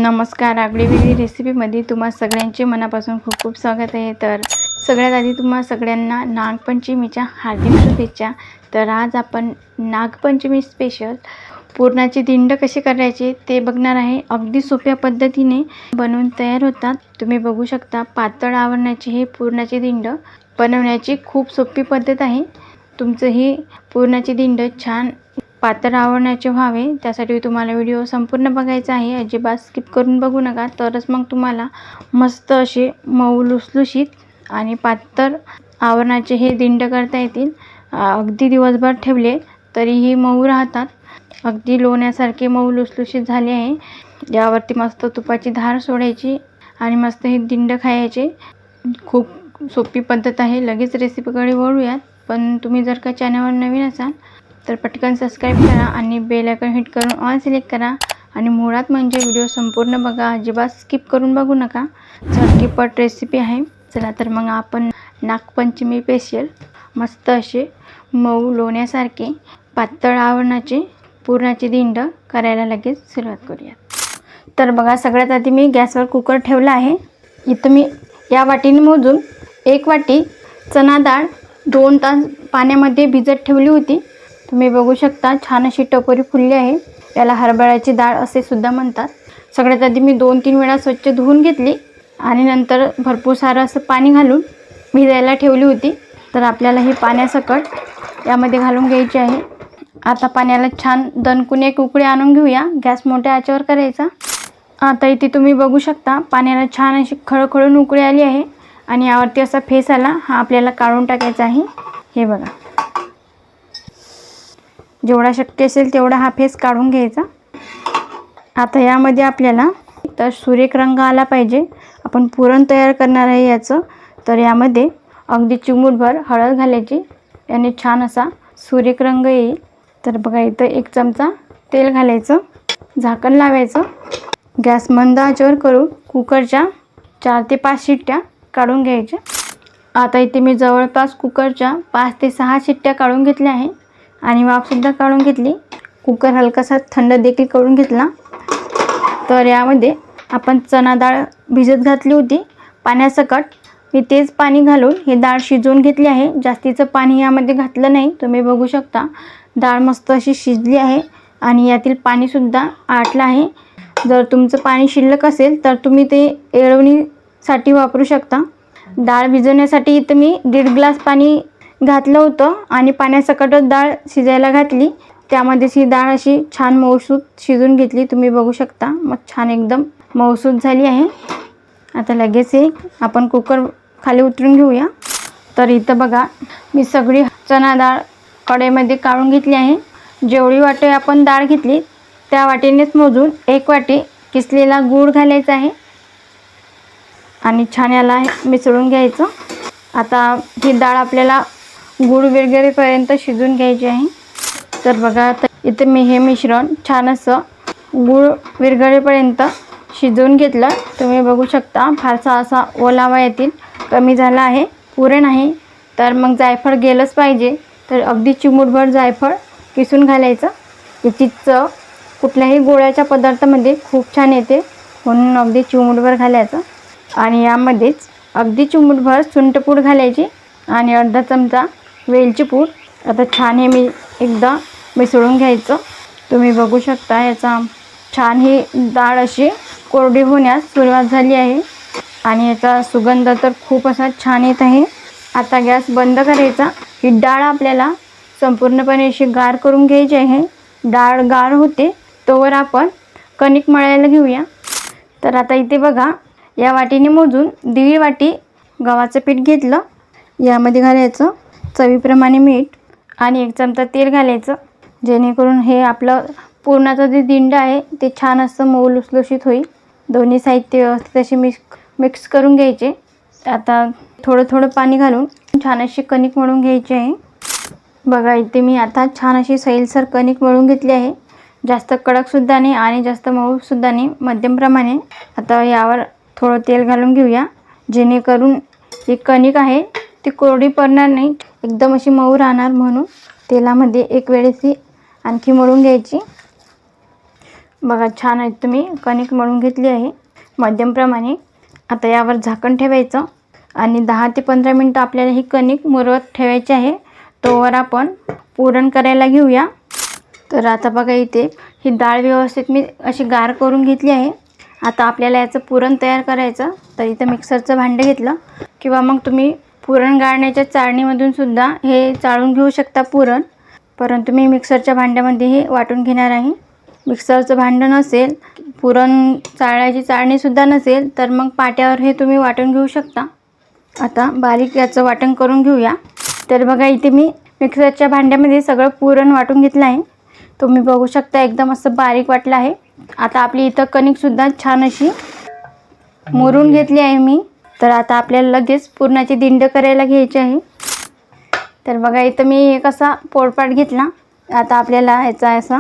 नमस्कार. आगळी वेगळी रेसिपीमध्ये तुम्हा सगळ्यांचे मनापासून खूप खूप स्वागत आहे. तर सगळ्यात आधी तुम्हा सगळ्यांना नागपंचमीच्या हार्दिक शुभेच्छा. तर आज आपण नागपंचमी स्पेशल पुरणाची दिंड कशी करायची ते बघणार आहे. अगदी सोप्या पद्धतीने बनवून तयार होतात. तुम्ही बघू शकता पातळ आवरणाची हे पुरणाची दिंड बनवण्याची खूप सोपी पद्धत आहे. तुमचं ही पुरणाची दिंड छान पातळ आवरणाचे व्हावे त्यासाठी तुम्हाला व्हिडिओ संपूर्ण बघायचा आहे. अजिबात स्किप करून बघू नका, तरच मग तुम्हाला मस्त असे मऊ लुसलुशीत आणि पातळ आवरणाचे हे दिंड करता येतील. अगदी दिवसभर ठेवले तरीही मऊ राहतात. अगदी लोण्यासारखे मऊ लुसलुशीत झाले आहे. यावरती मस्त तुपाची धार सोडायची आणि मस्त हे दिंड खायचे. खूप सोपी पद्धत आहे. लगेच रेसिपीकडे वळूयात. पण तुम्ही जर का चॅनलवर नवीन असाल तर पटकन सबस्क्राईब करा आणि बेल आयकॉन हिट करून ऑल सिलेक्ट करा आणि मुळात म्हणजे व्हिडिओ संपूर्ण बघा. अजिबात स्किप करून बघू नका. झटकीपट रेसिपी आहे. चला तर मग आपण नागपंचमी स्पेशल मस्त असे मऊ लोण्यासारखे पातळ आवरणाचे पुरणाची दिंड करायला लगेच सुरुवात करूया. तर बघा, सगळ्यात आधी मी गॅसवर कुकर ठेवला आहे. इथं मी या वाटीने मोजून 1 वाटी चणा डाळ 2 तास पाण्यामध्ये भिजत ठेवली होती. तुम्ही बघू शकता छान अशी टपोरी फुलली आहे. याला हरभऱ्याची डाळ असे सुद्धा म्हणतात. सगळ्यात आधी मी 2-3 वेळा स्वच्छ धुवून घेतली आणि नंतर भरपूर सारं असं पाणी घालून भिजायला ठेवली होती. तर आपल्याला ही पाण्यासकट यामध्ये घालून घ्यायची आहे. आता पाण्याला छान दणकून एक उकळी आणून घेऊया. गॅस मोठ्या आचेवर करायचा. आता इथे तुम्ही बघू शकता पाण्याला छान अशी खळखळून उकळी आली आहे आणि यावरती असा फेस आला. हा आपल्याला काढून टाकायचा आहे. हे बघा, जेवढा शक्य असेल तेवढा हा फेस काढून घ्यायचा. आता यामध्ये आपल्याला तर सुरेख रंग आला पाहिजे. आपण पुरण तयार करणार आहे याचं. तर यामध्ये अगदी चिमूटभर हळद घालायची. याने छान असा सुरेख रंग येईल. तर बघा, इथं 1 चमचा तेल घालायचं. झाकण लावायचं. गॅस मंद आचेवर करून कुकरच्या 4 ते 5 शिट्ट्या काढून घ्यायच्या. आता इथे मी जवळपास कुकरच्या 5 ते 6 शिट्ट्या काढून घेतल्या आहे आणि वाफसुद्धा काढून घेतली. कुकर हलकासा थंड देखील करून घेतला. तर यामध्ये आपण चणा डाळ भिजत घातली होती पाण्यासकट. मी तेच पाणी घालून ही डाळ शिजवून घेतली आहे. जास्तीचं पाणी यामध्ये घातलं नाही. तुम्ही बघू शकता डाळ मस्त अशी शिजली आहे आणि यातील पाणीसुद्धा आटलं आहे. जर तुमचं पाणी शिल्लक असेल तर तुम्ही ते येळवणीसाठी वापरू शकता. डाळ भिजवण्यासाठी इथं मी 1.5 ग्लास पाणी घातलं होतं आणि पाण्यासकटच डाळ शिजायला घातली. त्यामध्येच ही डाळ अशी छान मऊसूत शिजून घेतली. तुम्ही बघू शकता मग छान एकदम मऊसूत झाली आहे. आता लगेच हे आपण कुकर खाली उतरून घेऊया. तर इथं बघा, मी सगळी चणा डाळ कढईमध्ये काढून घेतली आहे. जेवढी वाटी आपण डाळ घेतली त्या वाटीनेच मोजून 1 वाटी किसलेला गूळ घालायचा आहे आणि छान याला मिसळून घ्यायचं. आता ही डाळ आपल्याला गूळ विरघळेपर्यंत शिजून घ्यायची आहे. तर बघा, इथे मी हे मिश्रण छान असं गूळ विरघळेपर्यंत शिजवून घेतलं. तुम्ही बघू शकता फारसा असा ओलावा यातील कमी झाला आहे. पुरण आहे तर मग जायफळ गेलंच पाहिजे. तर अगदी चिमूटभर जायफळ किसून घालायचं. याची चव कुठल्याही गोळ्याच्या पदार्थामध्ये खूप छान येते, म्हणून अगदी चिमूटभर घालायचं. आणि यामध्येच अगदी चिमूटभर सुंठपूड घालायची आणि अर्धा चमचा वेलची पूड. आता छान हे मी एकदा मिसळून घ्यायचं. तुम्ही बघू शकता याचा छान ही डाळ अशी कोरडी होण्यास सुरुवात झाली आहे आणि याचा सुगंध तर खूप असा छान येत आहे. आता गॅस बंद करायचा. ही डाळ आपल्याला संपूर्णपणे अशी गार करून घ्यायची आहे. डाळ गार होते तोवर आपण कणिक मळायला घेऊया. तर आता इथे बघा, या वाटीने मोजून 1.5 वाटी गव्हाचं पीठ घेतलं. यामध्ये घालायचं चवीप्रमाणे मीठ आणि 1 चमचा तेल घालायचं, जेणेकरून हे आपलं पुरणाचं जे दिंड आहे ते छान असं मऊ लुसलुशीत होईल. दोन्ही साहित्य व्यवस्थित असे मिक्स करून घ्यायचे. आता थोडं थोडं पाणी घालून छान अशी कणिक मळून घ्यायची आहे. बघा, इथे मी आता छान अशी सैलसर कणिक मळून घेतली आहे. जास्त कडकसुद्धा नाही आणि जास्त मऊसुद्धा नाही, मध्यम प्रमाणे. आता यावर थोडं तेल घालून घेऊया, जेणेकरून ही कणिक आहे ती कोरडी पडणार नाही, एकदम अशी मऊ राहणार. म्हणून तेलामध्ये एक वेळेस ही आणखी मळून घ्यायची. बघा छान आहे, तुम्ही कणिक मळून घेतली आहे मध्यम प्रमाणे. आता यावर झाकण ठेवायचं आणि 10 ते 15 मिनटं आपल्याला ही कणिक मुरवत ठेवायची आहे. तोवर आपण पुरण करायला घेऊया. तर आता बघा इथे ही डाळ व्यवस्थित मी अशी गार करून घेतली आहे. आता आपल्याला याचं पुरण तयार करायचं. तर इथं मिक्सरचं भांडं घेतलं किंवा मग तुम्ही पुरण गाळण्याच्या चाळणीमधून सुद्धा हे चाळून घेऊ शकता पुरण, परंतु मी मिक्सरच्या भांड्यामध्ये हे वाटून घेणार आहे. मिक्सरचं भांडं नसेल, पुरण चाळण्याची चाळणीसुद्धा नसेल, तर मग पाट्यावर हे तुम्ही वाटून घेऊ शकता. आता बारीक याचं वाटण करून घेऊया. तर बघा इथे मी मिक्सरच्या भांड्यामध्ये सगळं पुरण वाटून घेतलं आहे. तुम्ही बघू शकता एकदम असं बारीक वाटलं आहे. आता आपली इथं कणिकसुद्धा छान अशी मुरून घेतली आहे मी. तर आता आपल्याला लगेच पुरणाची दिंड करायला घ्यायची आहे. तर बघा इथं मी एक असा पोळपाट घेतला. आता आपल्याला याचा असा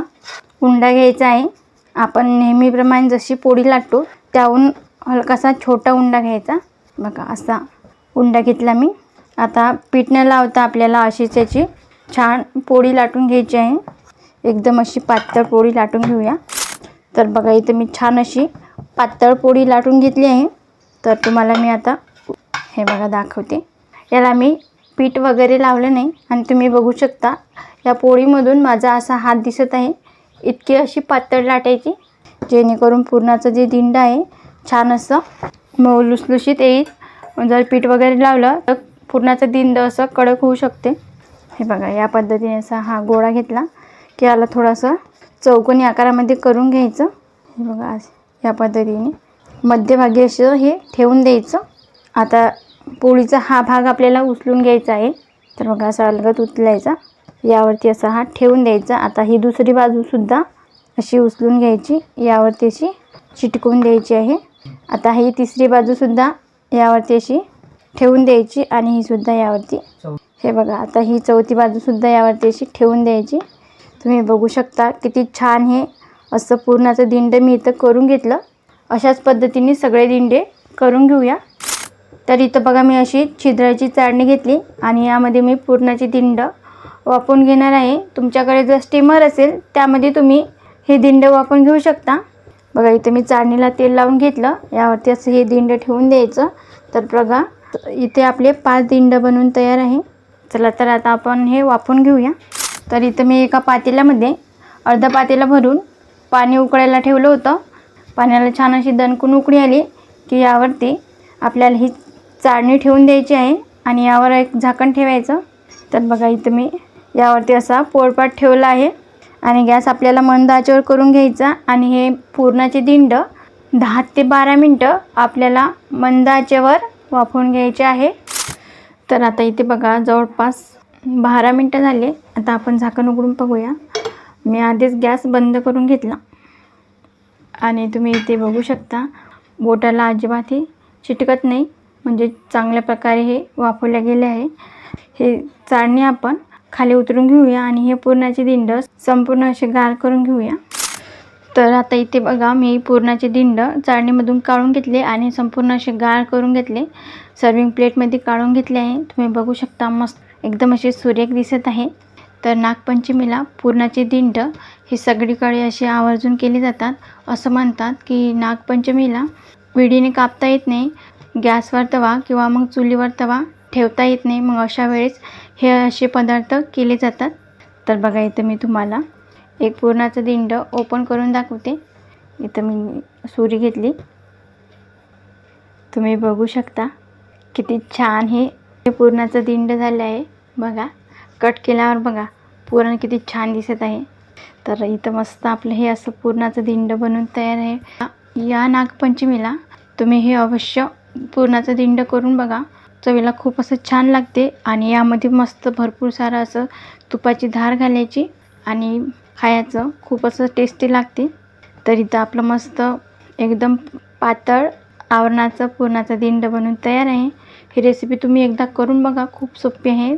उंडा घ्यायचा आहे. आपण नेहमीप्रमाणे जशी पोळी लाटतो त्याहून हलकासा छोटा उंडा घ्यायचा. बघा असा उंडा घेतला मी. आता पीठ न लावता आपल्याला अशीच याची छान पोळी लाटून घ्यायची आहे. एकदम अशी पातळ पोळी लाटून घेऊया. तर बघा इथं मी छान अशी पातळ पोळी लाटून घेतली आहे. तर तुम्हाला मी आता हे बघा दाखवते. याला मी पीठ वगैरे लावलं नाही आणि तुम्ही बघू शकता या पोळीमधून माझा असा हात दिसत आहे. इतकी अशी पातळ लाटायची जेणेकरून पुरणाचं जे दिंड आहे छान असं मऊ लुसलुशीत येईल. जर पीठ वगैरे लावलं तर पुरणाचं दिंड असं कडक होऊ शकते. हे बघा या पद्धतीने असा हा गोळा घेतला की याला थोडंसं चौकोनी आकारामध्ये करून घ्यायचं. हे बघा या पद्धतीने मध्यभागी असं हे ठेवून द्यायचं. आता पोळीचा हा भाग आपल्याला उचलून घ्यायचा आहे. तर बघा असा अलगद उचलायचा, यावरती असा हा ठेवून द्यायचा. आता ही दुसरी बाजूसुद्धा अशी उचलून घ्यायची, यावरती अशी चिटकवून द्यायची आहे. आता ही तिसरी बाजूसुद्धा यावरती अशी ठेवून द्यायची आणि ही सुद्धा यावरती. हे बघा आता ही चौथी बाजूसुद्धा यावरती अशी ठेवून द्यायची. तुम्ही बघू शकता किती छान हे असं पुरणाचं दिंड मी इथं करून घेतलं. अशाच पद्धतीने सगळे दिंडे करून घेऊया. तर इथं बघा मी अशी छिद्राची चाळणी घेतली आणि यामध्ये मी पुरणाची दिंड वाफवून घेणार आहे. तुमच्याकडे जर स्टीमर असेल त्यामध्ये तुम्ही हे दिंड वाफवून घेऊ शकता. बघा इथं मी चाळणीला तेल लावून घेतलं, यावरती असं हे दिंड ठेवून द्यायचं. तर बघा इथे आपले 5 दिंड बनवून तयार आहे. चला तर आता आपण हे वाफवून घेऊया. तर इथं मी एका पातेल्यामध्ये अर्धा पातेला भरून पाणी उकळायला ठेवलं होतं. पाण्याला छान अशी दणकून उकळी आली की यावरती आपल्याला ही चाळणी ठेवून द्यायची आहे आणि यावर एक झाकण ठेवायचं. तर बघा इथं मी यावरती असा पोळपाट ठेवला आहे आणि गॅस आपल्याला मंद आचेवर करून घ्यायचा आणि हे पुरणाचे दिंड 10 ते 12 मिनटं आपल्याला मंद आचेवर वाफवून घ्यायचे आहे. तर आता इथे बघा जवळपास 12 मिनटं झाले. आता आपण झाकण उघडून बघूया. मी आधीच गॅस बंद करून घेतला आणि तुम्ही इथे बघू शकता बोटाला अजिबातही चिटकत नाही, म्हणजे चांगल्या प्रकारे हे वाफवले गेले आहे. हे चाळणी आपण खाली उतरून घेऊया आणि हे पुरणाचे दिंड संपूर्ण असे गार करून घेऊया. तर आता इथे बघा मी पुरणाचे दिंड चाळणीमधून काढून घेतले आणि संपूर्ण असे गार करून घेतले. सर्विंग प्लेटमध्ये काढून घेतले आहे. तुम्ही बघू शकता मस्त एकदम असे सुरेख दिसत आहे. तर नागपंचमीला पुरणाचे दिंड हे सगळीकडे असे आवर्जून केले जातात. असं म्हणतात की नागपंचमीला विडीने कापता येत नाही, गॅसवर तवा किंवा मग चुलीवर तवा ठेवता येत नाही, मग अशा वेळेस हे असे पदार्थ केले जातात. तर बघा इथं मी तुम्हाला एक पुरणाचं दिंड ओपन करून दाखवते. इथं मी सुरी घेतली, तुम्ही बघू शकता किती छान हे पुरणाचं दिंड झालं आहे. बघा कट केल्यावर बघा पुरण किती छान दिसत आहे. तर इथं मस्त आपलं हे असं पुरणाचं दिंड बनवून तयार आहे. या नागपंचमीला तुम्ही हे अवश्य पुरणाचं दिंड करून बघा. चवीला खूप असं छान लागते आणि यामध्ये मस्त भरपूर सारं असं तुपाची धार घालायची आणि खायचं, खूप असं टेस्टी लागते. तर इथं आपलं मस्त एकदम पातळ आवरणाचं पुरणाचं दिंड बनवून तयार आहे. ही रेसिपी तुम्ही एकदा करून बघा, खूप सोपी आहे.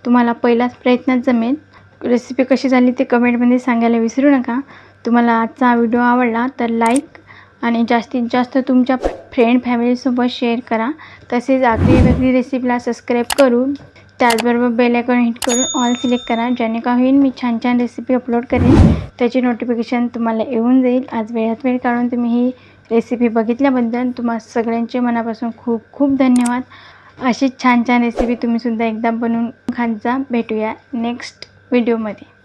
तुम्हाला पहिलाच प्रयत्नात जमेल. रेसिपी कशी झाली ते कमेंटमध्ये सांगायला विसरू नका. तुम्हाला आजचा व्हिडिओ आवडला तर लाईक आणि जास्तीत जास्त तुमच्या फ्रेंड फॅमिलीसोबत शेअर करा. तसेच आगरी वेगळी रेसिपीला सबस्क्राईब करून त्याचबरोबर बेल आयकॉन हिट करून ऑल सिलेक्ट करा, जेणे का होईल मी छान छान रेसिपी अपलोड करेन त्याची नोटिफिकेशन तुम्हाला येऊन जाईल. आज वेळात वेळ काढून तुम्ही ही रेसिपी बघितल्याबद्दल तुम्हा सगळ्यांचे मनापासून खूप खूप धन्यवाद. अशीच छान छान रेसिपी तुम्हीसुद्धा एकदा बनवून खात जा. भेटूया नेक्स्ट व्हिडिओमध्ये.